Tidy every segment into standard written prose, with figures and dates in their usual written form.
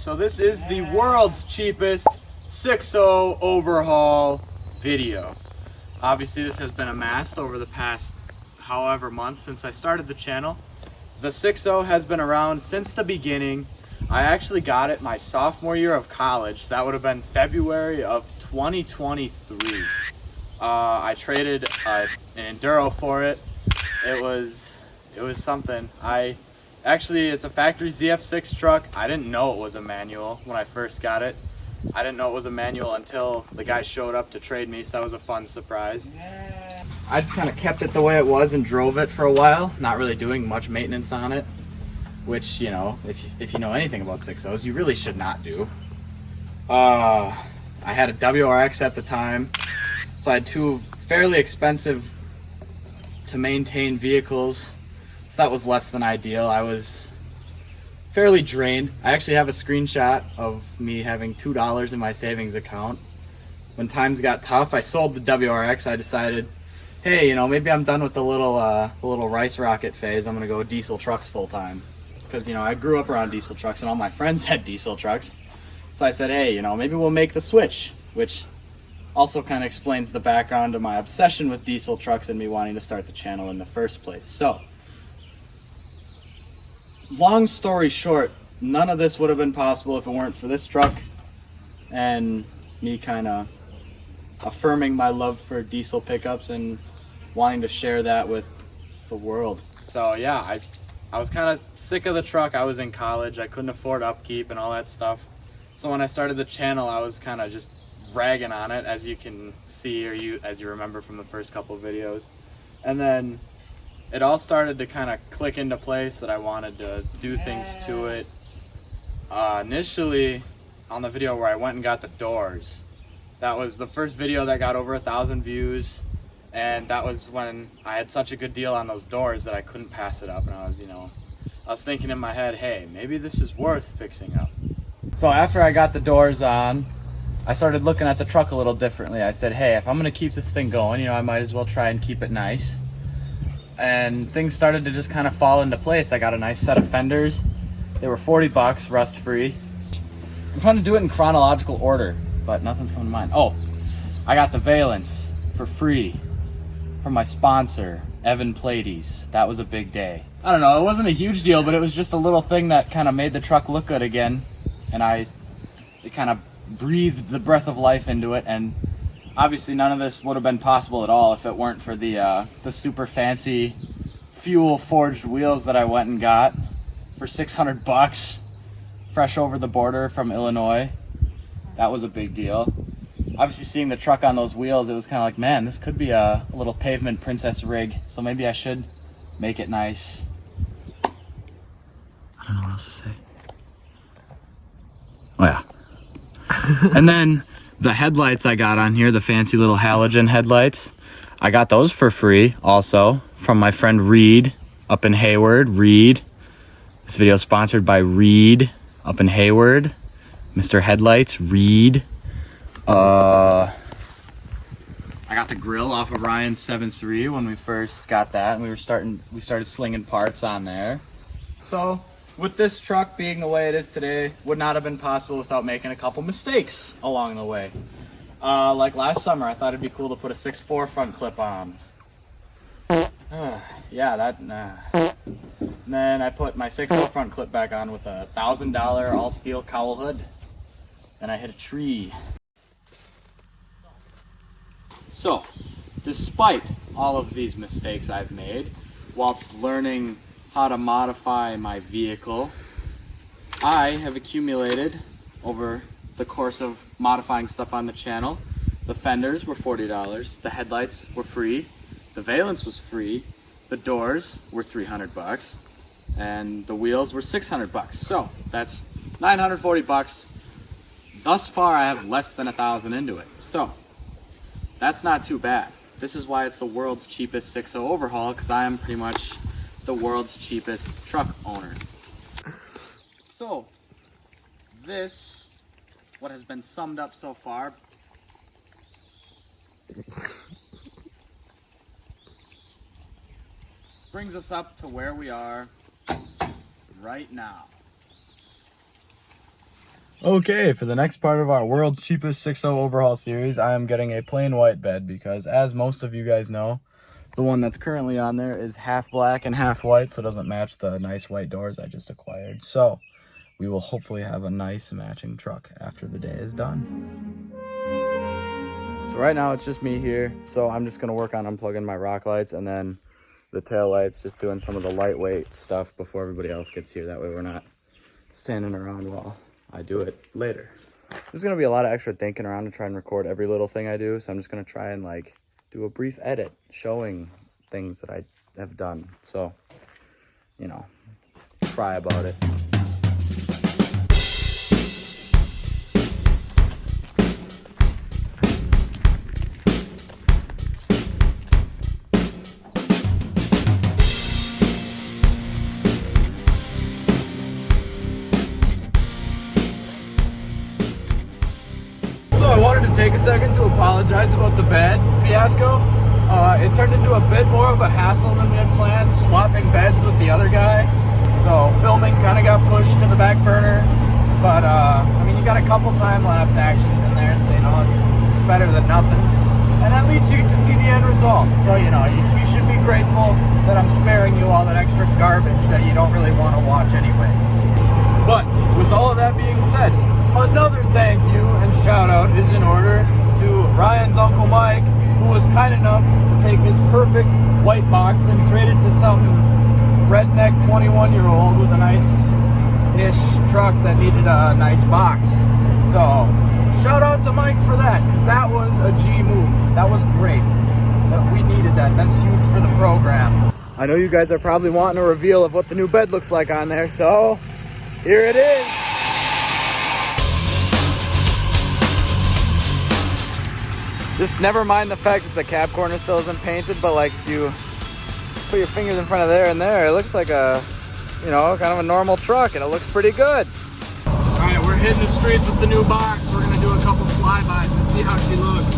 So this is the world's cheapest 6.0 overhaul video. Obviously this has been amassed over the past however months since I started the channel. The 6.0 has been around since the beginning. I actually got it my sophomore year of college. So that would have been February of 2023. I traded an Enduro for it. It was something. Actually, it's a factory ZF6 truck. I didn't know it was a manual when I first got it. I didn't know it was a manual until the guy showed up to trade me, so that was a fun surprise. I just kind of kept it the way it was and drove it for a while, not really doing much maintenance on it, which, you know, if you know anything about 6.0s, you really should not do. I had a WRX at the time, so I had two fairly expensive to maintain vehicles. So that was less than ideal. I was fairly drained. I actually have a screenshot of me having $2 in my savings account. When times got tough, I sold the WRX. I decided, hey, you know, maybe I'm done with the little rice rocket phase. I'm gonna go diesel trucks full time. Because, you know, I grew up around diesel trucks and all my friends had diesel trucks. So I said, hey, you know, maybe we'll make the switch, which also kind of explains the background to my obsession with diesel trucks and me wanting to start the channel in the first place. So, long story short, none of this would have been possible if it weren't for this truck and me kind of affirming my love for diesel pickups and wanting to share that with the world. So yeah, I was kind of sick of the truck. I was in college. I couldn't afford upkeep and all that stuff. So when I started the channel, I was kind of just ragging on it, as you can see, or as you remember from the first couple videos. And then it all started to kind of click into place that I wanted to do things to it. Initially, on the video where I went and got the doors, that was the first video that got over 1,000 views, and that was when I had such a good deal on those doors that I couldn't pass it up, and I was thinking in my head, hey, maybe this is worth fixing up. So after I got the doors on, I started looking at the truck a little differently. I said, hey, if I'm gonna keep this thing going, you know, I might as well try and keep it nice. And things started to just kind of fall into place. I got a nice set of fenders. They were 40 bucks, rust free. I'm trying to do it in chronological order, but nothing's coming to mind. Oh, I got the valence for free from my sponsor, Evan Plaities. That was a big day. I don't know, it wasn't a huge deal, but it was just a little thing that kind of made the truck look good again. And it kind of breathed the breath of life into it, and obviously none of this would have been possible at all if it weren't for the super fancy fuel forged wheels that I went and got for 600 bucks fresh over the border from Illinois. That was a big deal. Obviously seeing the truck on those wheels, it was kind of like, man, this could be a little pavement princess rig, so maybe I should make it nice. I don't know what else to say. Oh yeah. And then the headlights I got on here, the fancy little halogen headlights, I got those for free also from my friend Reed up in Hayward. Reed. This video is sponsored by Reed up in Hayward. Mr. Headlights, Reed. I got the grill off of Ryan's 7.3 when we first got that, and we started slinging parts on there. So with this truck being the way it is today, would not have been possible without making a couple mistakes along the way. Like last summer, I thought it'd be cool to put a 6.4 front clip on. And then I put my 6.0 front clip back on with a $1,000 all steel cowl hood. Then I hit a tree. So, despite all of these mistakes I've made, whilst learning how to modify my vehicle, I have accumulated over the course of modifying stuff on the channel. The fenders were $40, the headlights were free, the valence was free, the doors were 300 bucks, and the wheels were 600 bucks. So that's 940 bucks. Thus far I have less than 1,000 into it. So that's not too bad. This is why it's the world's cheapest 6.0 overhaul, because I am pretty much the world's cheapest truck owner. So this, what has been summed up so far, brings us up to where we are right now. Okay, for the next part of our world's cheapest 6.0 overhaul series, I am getting a plain white bed because, as most of you guys know, the one that's currently on there is half black and half white, so it doesn't match the nice white doors I just acquired. So we will hopefully have a nice matching truck after the day is done. So right now it's just me here, so I'm just going to work on unplugging my rock lights and then the tail lights, just doing some of the lightweight stuff before everybody else gets here. That way we're not standing around while I do it later. There's going to be a lot of extra thinking around to try and record every little thing I do, so I'm just going to try and like do a brief edit showing things that I have done. So, you know, try about it. So I wanted to take a second to apologize about the bed fiasco. It turned into a bit more of a hassle than we had planned, swapping beds with the other guy. So filming kind of got pushed to the back burner. But, I mean, you got a couple time-lapse actions in there, so, you know, it's better than nothing. And at least you get to see the end result. So, you know, you should be grateful that I'm sparing you all that extra garbage that you don't really want to watch anyway. But, with all of that being said, another thank you and shout out is in order to Ryan's Uncle Mike, who was kind enough to take his perfect white box and trade it to some redneck 21-year-old with a nice-ish truck that needed a nice box. So, shout out to Mike for that, because that was a G move. That was great. We needed that. That's huge for the program. I know you guys are probably wanting a reveal of what the new bed looks like on there, so here it is. Just never mind the fact that the cab corner still isn't painted, but like if you put your fingers in front of there and there, it looks like a, you know, kind of a normal truck, and it looks pretty good. All right, we're hitting the streets with the new box. We're gonna do a couple flybys and see how she looks.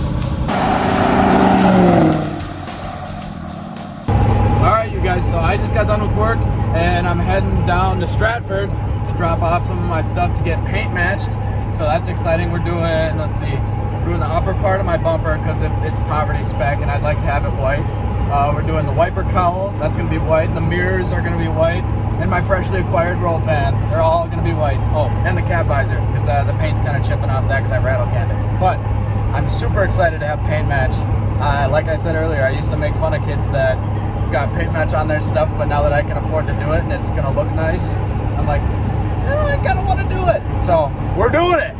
All right, you guys, so I just got done with work and I'm heading down to Stratford to drop off some of my stuff to get paint matched. So that's exciting. We're doing, let's see, doing the upper part of my bumper because it's poverty spec and I'd like to have it white. We're doing the wiper cowl, that's going to be white, and the mirrors are going to be white, and my freshly acquired roll pan, they're all going to be white. Oh, and the cab visor, because the paint's kind of chipping off that because I rattle canned it. But I'm super excited to have paint match. Like I said earlier, I used to make fun of kids that got paint match on their stuff, but now that I can afford to do it and it's going to look nice, I'm like, I kind of want to do it. So, we're doing it.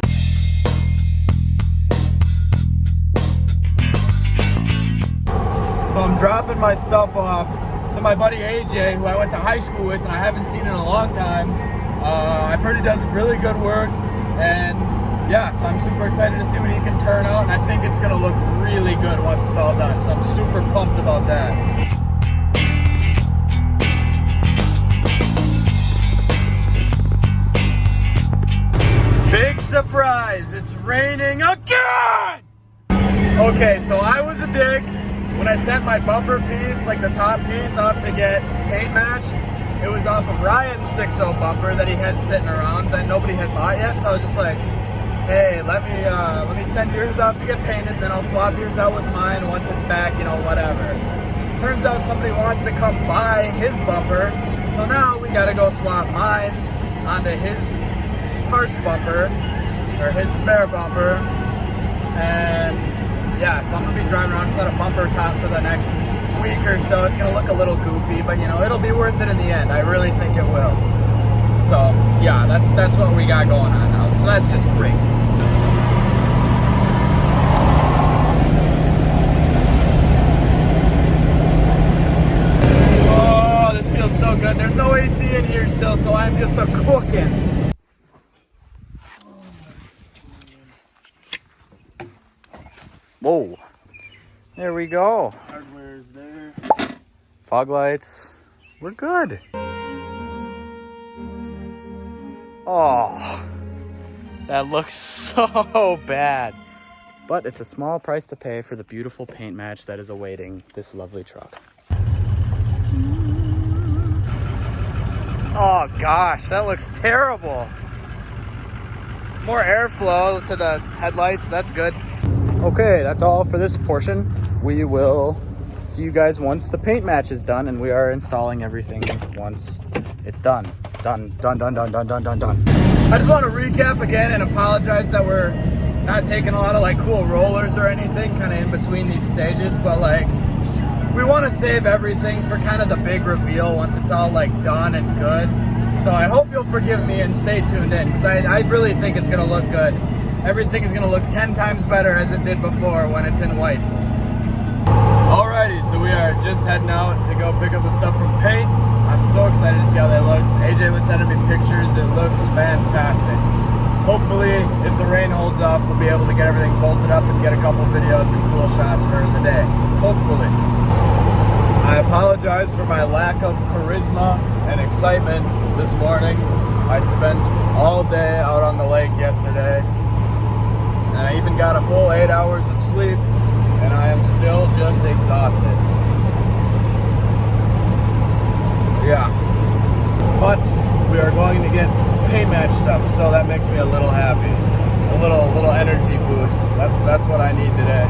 So I'm dropping my stuff off to my buddy AJ, who I went to high school with and I haven't seen in a long time. I've heard he does really good work, and yeah, so I'm super excited to see what he can turn out, and I think it's gonna look really good once it's all done. So I'm super pumped about that. Big surprise, it's raining again! Okay, so I was a dick when I sent my bumper piece, like the top piece, off to get paint matched. It was off of Ryan's 6.0 bumper that he had sitting around that nobody had bought yet. So I was just like, hey, let me send yours off to get painted, then I'll swap yours out with mine once it's back, you know, whatever. Turns out somebody wants to come buy his bumper, so now we gotta go swap mine onto his parts bumper, or his spare bumper, and yeah, so I'm gonna be driving around without a bumper top for the next week or so. It's gonna look a little goofy, but you know, it'll be worth it in the end. I really think it will. So yeah, that's what we got going on now. So that's just great. Oh, this feels so good. There's no AC in here still, so I'm just a cooking. Whoa, there we go. Hardware's there. Fog lights, we're good. Oh, that looks so bad. But it's a small price to pay for the beautiful paint match that is awaiting this lovely truck. Oh gosh, that looks terrible. more airflow to the headlights. That's good. Okay, that's all for this portion. We will see you guys once the paint match is done and we are installing everything once it's done. Done. I just want to recap again and apologize that we're not taking a lot of like cool rollers or anything kind of in between these stages, but like we want to save everything for kind of the big reveal once it's all like done and good. So I hope you'll forgive me and stay tuned in, because I really think it's going to look good. Everything is going to look 10 times better as it did before when it's in white. Alrighty, so we are just heading out to go pick up the stuff from paint. I'm so excited to see how that looks. AJ was sending me pictures. It looks fantastic. Hopefully, if the rain holds off, we'll be able to get everything bolted up and get a couple videos and cool shots for the day. Hopefully. I apologize for my lack of charisma and excitement this morning. I spent all day out on the lake yesterday, and I even got a full 8 hours of sleep, and I am still just exhausted. Yeah. But we are going to get paint match stuff, so that makes me a little happy. A little energy boost. That's what I need today.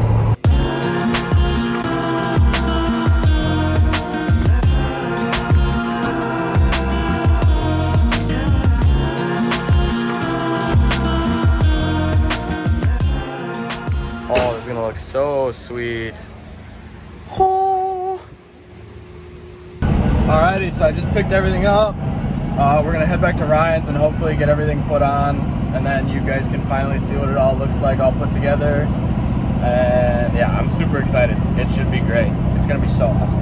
Oh, this is gonna look so sweet. Oh. Alrighty, so I just picked everything up. We're gonna head back to Ryan's and hopefully get everything put on, and then you guys can finally see what it all looks like all put together. And yeah, I'm super excited. It should be great. It's gonna be so awesome.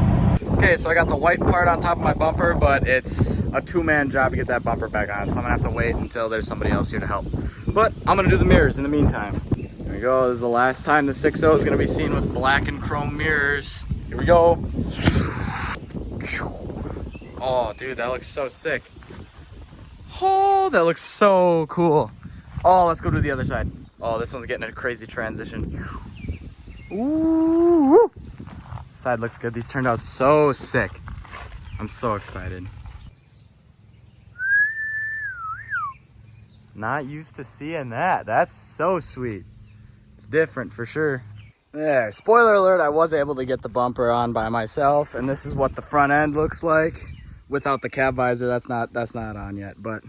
Okay, so I got the white part on top of my bumper, but it's a two-man job to get that bumper back on, so I'm gonna have to wait until there's somebody else here to help. But I'm gonna do the mirrors in the meantime. Here we go. This is the last time the 6.0 is gonna be seen with black and chrome mirrors. Here we go. Oh, dude, that looks so sick. Oh, that looks so cool. Oh, let's go to the other side. Oh, this one's getting a crazy transition. Ooh. This side looks good. These turned out so sick. I'm so excited. Not used to seeing that. That's so sweet. It's different for sure. There, spoiler alert, I was able to get the bumper on by myself, and this is what the front end looks like. Without the cab visor, that's not on yet, but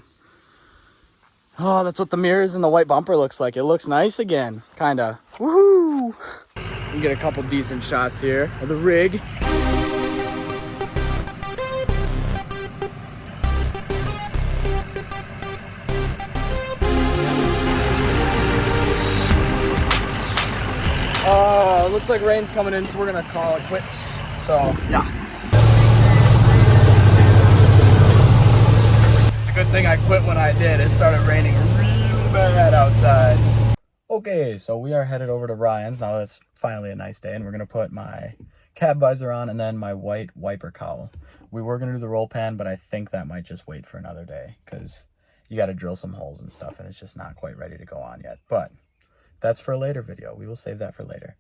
oh, that's what the mirrors and the white bumper looks like. It looks nice again, kinda. Woohoo! You can get a couple decent shots here of the rig. It looks like rain's coming in, so we're gonna call it quits. So yeah. Good thing I quit when I did. It started raining real bad outside. Okay, so we are headed over to Ryan's. Now it's finally a nice day, and we're gonna put my cab visor on and then my white wiper cowl. We were gonna do the roll pan, but I think that might just wait for another day because you gotta drill some holes and stuff, and it's just not quite ready to go on yet. But that's for a later video. We will save that for later.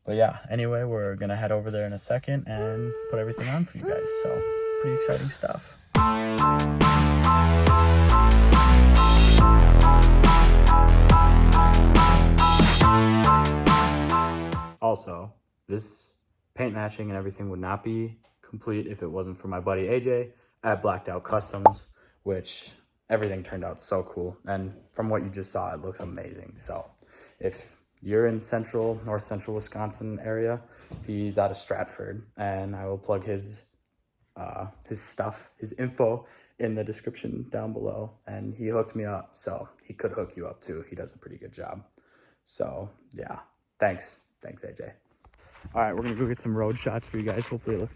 But yeah, anyway, we're gonna head over there in a second and put everything on for you guys. So pretty exciting stuff. Also, this paint matching and everything would not be complete if it wasn't for my buddy AJ at Blacked Out Customs, which everything turned out so cool. And from what you just saw, it looks amazing. So if you're in north central Wisconsin area, he's out of Stratford, and I will plug his stuff, his info in the description down below. And he hooked me up, so he could hook you up too. He does a pretty good job. So yeah, thanks AJ. All right, we're gonna go get some road shots for you guys. Hopefully,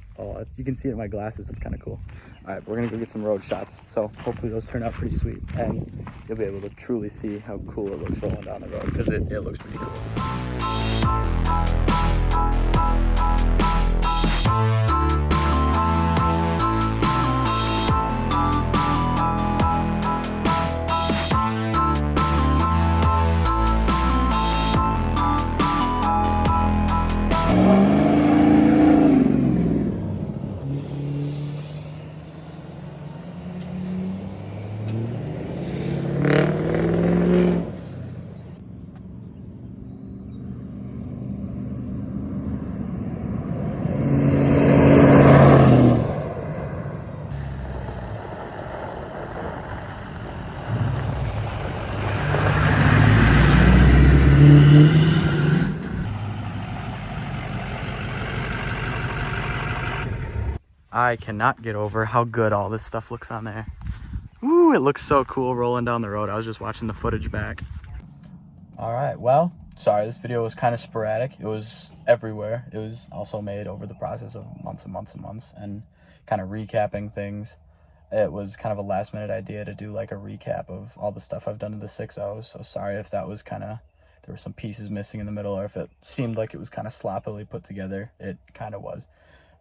you can see it in my glasses. It's kind of cool. All right, we're gonna go get some road shots. So hopefully those turn out pretty sweet, and you'll be able to truly see how cool it looks rolling down the road, because it looks pretty cool. I cannot get over how good all this stuff looks on there. Ooh, it looks so cool rolling down the road. I was just watching the footage back. All right, well, sorry, this video was kind of sporadic. It was everywhere. It was also made over the process of months and months and months, and kind of recapping things. It was kind of a last minute idea to do like a recap of all the stuff I've done to the 6.0. So sorry if that was kind of, there were some pieces missing in the middle, or if it seemed like it was kind of sloppily put together. It kind of was.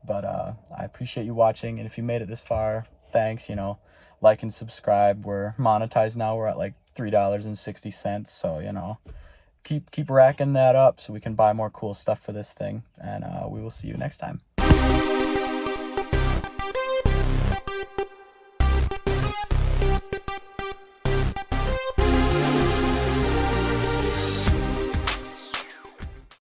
But I appreciate you watching, and if you made it this far, thanks. You know, like and subscribe. We're monetized now. We're at like $3.60, so you know, keep racking that up so we can buy more cool stuff for this thing, and we will see you next time.